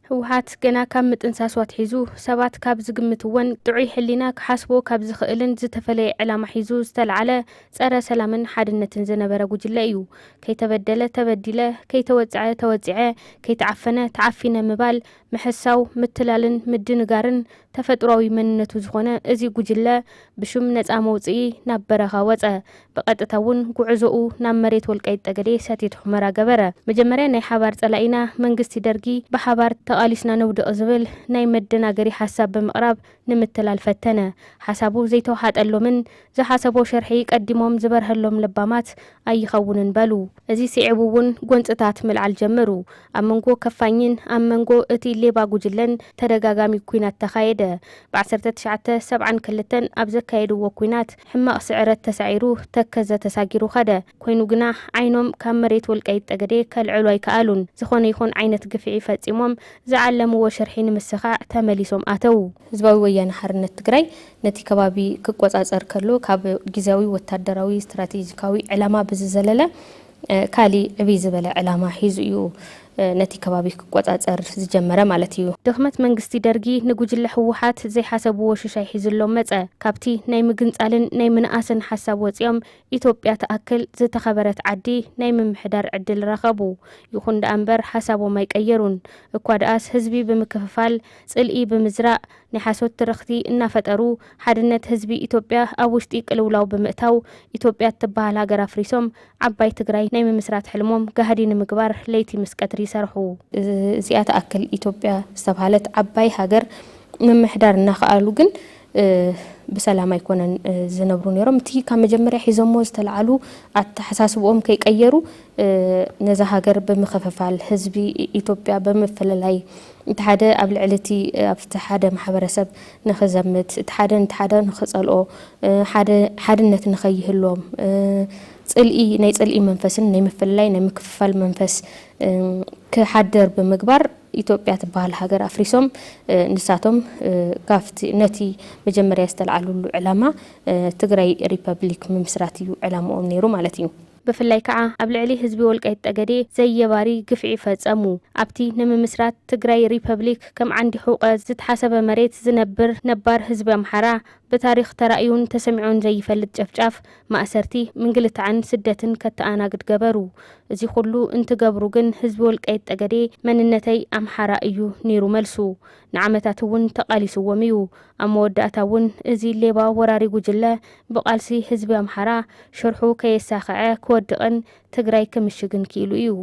ህወሓት ገና ካብ ምጥንሳስዋት ሒዙ ሰባት ካብ ዝግምትዎን ጥዑይ ሕሊና ክሓስቦ ካብ ዝኽእልን ዝተፈለየ ዕላማ ሒዙ ዝተልዓለ ጸረ ሰላምን ሓድነትን ዝነበረ ጉጅለ እዩ። ከይተበደለ ተበዲለ፣ ከይተወጽዐ ተወጽዐ፣ ከይተዓፈነ ተዓፊነ ምባል ምሕሳው ምትላልን ምድንጋርን ተፈጥሯዊ መንነቱ ዝኾነ እዚ ጉጅለ ብሹም ነፃ መውፅኢ ናብ በረኻ ወፀ። ብቐጥታ እውን ጉዕዞኡ ናብ መሬት ወልቃይት ጠገዴ ሰቲት ሑመራ ገበረ። መጀመርያ ናይ ሓባር ጸላኢና መንግስቲ ደርጊ ብሓባር ተቃሊስና ነውድቕ ዝብል ናይ መደናገሪ ሓሳብ ብምቕራብ ንምትላል ፈተነ። ሓሳቡ ዘይተዋሓጠሎምን ዝሓሰቦ ሸርሒ ቀዲሞም ዝበርሀሎም ልባማት ኣይኸውንን በሉ። እዚ ሲዒቡ እውን ጎንፅታት ምልዓል ጀመሩ። ኣብ መንጎ ከፋኝን ኣብ መንጎ እቲ ሌባ ጉጅለን ተደጋጋሚ ኩናት ተኻየደ። ብ1972 ኣብ ዘካየድዎ ኩናት ሕማቕ ስዕረት ተሳዒሩ ተከዘ ተሳጊሩ ኸደ። ኮይኑ ግና ዓይኖም ካብ መሬት ወልቃይት ጠገዴ ከልዕሉ ኣይከኣሉን። ዝኾነ ይኹን ዓይነት ግፍዒ ፈጺሞም ዝዓለምዎ ሸርሒ ንምስኻዕ ተመሊሶም ኣተው። ህዝባዊ ወያነ ሓርነት ትግራይ ነቲ ከባቢ ክቆጻጸር ከሎ ካብ ጊዜያዊ ወታደራዊ ስትራቴጂካዊ ዕላማ ብዝዘለለ ካሊእ ዕብይ ዝበለ ዕላማ ሒዙ እዩ ነቲ ከባቢ ክቆጻጸር ዝጀመረ ማለት እዩ። ድኽመት መንግስቲ ደርጊ ንጉጅለ ህወሓት ዘይሓሰብዎ ሽሻይ ሒዙሎም መጸ። ካብቲ ናይ ምግንጻልን ናይ ምንኣስን ሓሳብ ወፂኦም ኢትዮጵያ ተኣክል ዝተኸበረት ዓዲ ናይ ምምሕዳር ዕድል ረኸቡ። ይኹን ደኣ እምበር ሓሳቦም ኣይቀየሩን። እኳ ደኣስ ህዝቢ ብምክፍፋል ጽልኢ ብምዝራእ ናይ ሓሶት ትርኽቲ እናፈጠሩ ሓድነት ህዝቢ ኢትዮጵያ ኣብ ውሽጢ ቅልውላው ብምእታው ኢትዮጵያ እትበሃል ሃገር ኣፍሪሶም ዓባይ ትግራይ ናይ ምምስራት ሕልሞም ጋህዲ ንምግባር ለይቲ ምስ ቀትሪ ይሰርሑ። እዚኣ ተኣክል ኢትዮጵያ ዝተባሃለት ዓባይ ሃገር ምምሕዳር እናኸኣሉ ግን ብሰላም ኣይኮነን ዝነብሩ ነይሮም። እቲ ካብ መጀመርያ ሒዞሞ ዝተልዓሉ ኣተሓሳስብኦም ከይቀየሩ ነዛ ሃገር ብምክፍፋል ህዝቢ ኢትዮጵያ ብምፍልላይ እቲ ሓደ ኣብ ልዕሊ እቲ ኣብቲ ሓደ ማሕበረሰብ ንኽዘምት እቲ ሓደ ነቲ ሓደ ንኽጸልኦ ሓድነት ንኸይህሎም ጽልኢ ናይ ጽልኢ መንፈስን ናይ ምፍልላይ ናይ ምክፍፋል መንፈስ ክሓድር ብምግባር ኢትዮጵያ ትበሃል ሃገር ኣፍሪሶም ንሳቶም ካፍቲ ነቲ መጀመርያ ዝተልዓሉሉ ዕላማ ትግራይ ሪፐብሊክ ምምስራት እዩ ዕላምኦም ነይሩ ማለት እዩ። ብፍላይ ከዓ ኣብ ልዕሊ ህዝቢ ወልቃይት ጠገዴ ዘየባሪ ግፍዒ ፈጸሙ። ኣብቲ ንምምስራት ትግራይ ሪፐብሊክ ከም ዓንዲ ሕቆ ዝተሓሰበ መሬት ዝነብር ነባር ህዝቢ ኣምሓራ ብታሪኽ ተራእዩን ተሰሚዑን ዘይፈልጥ ጨፍጫፍ ማእሰርቲ ምንግልታዕን ስደትን ከተኣናግድ ገበሩ። እዚ ኩሉ እንትገብሩ ግን ህዝቢ ወልቃይት ጠገዴ መንነተይ ኣምሓራ እዩ ነይሩ መልሱ። ንዓመታት እውን ተቃሊስዎም እዩ። ኣብ መወዳእታ እውን እዚ ሌባ ወራሪ ጉጅለ ብቃልሲ ህዝቢ ኣምሓራ ሽርሑ ከየሳኸዐ ክወድቕን ትግራይ ክምሽግን ክኢሉ እዩ።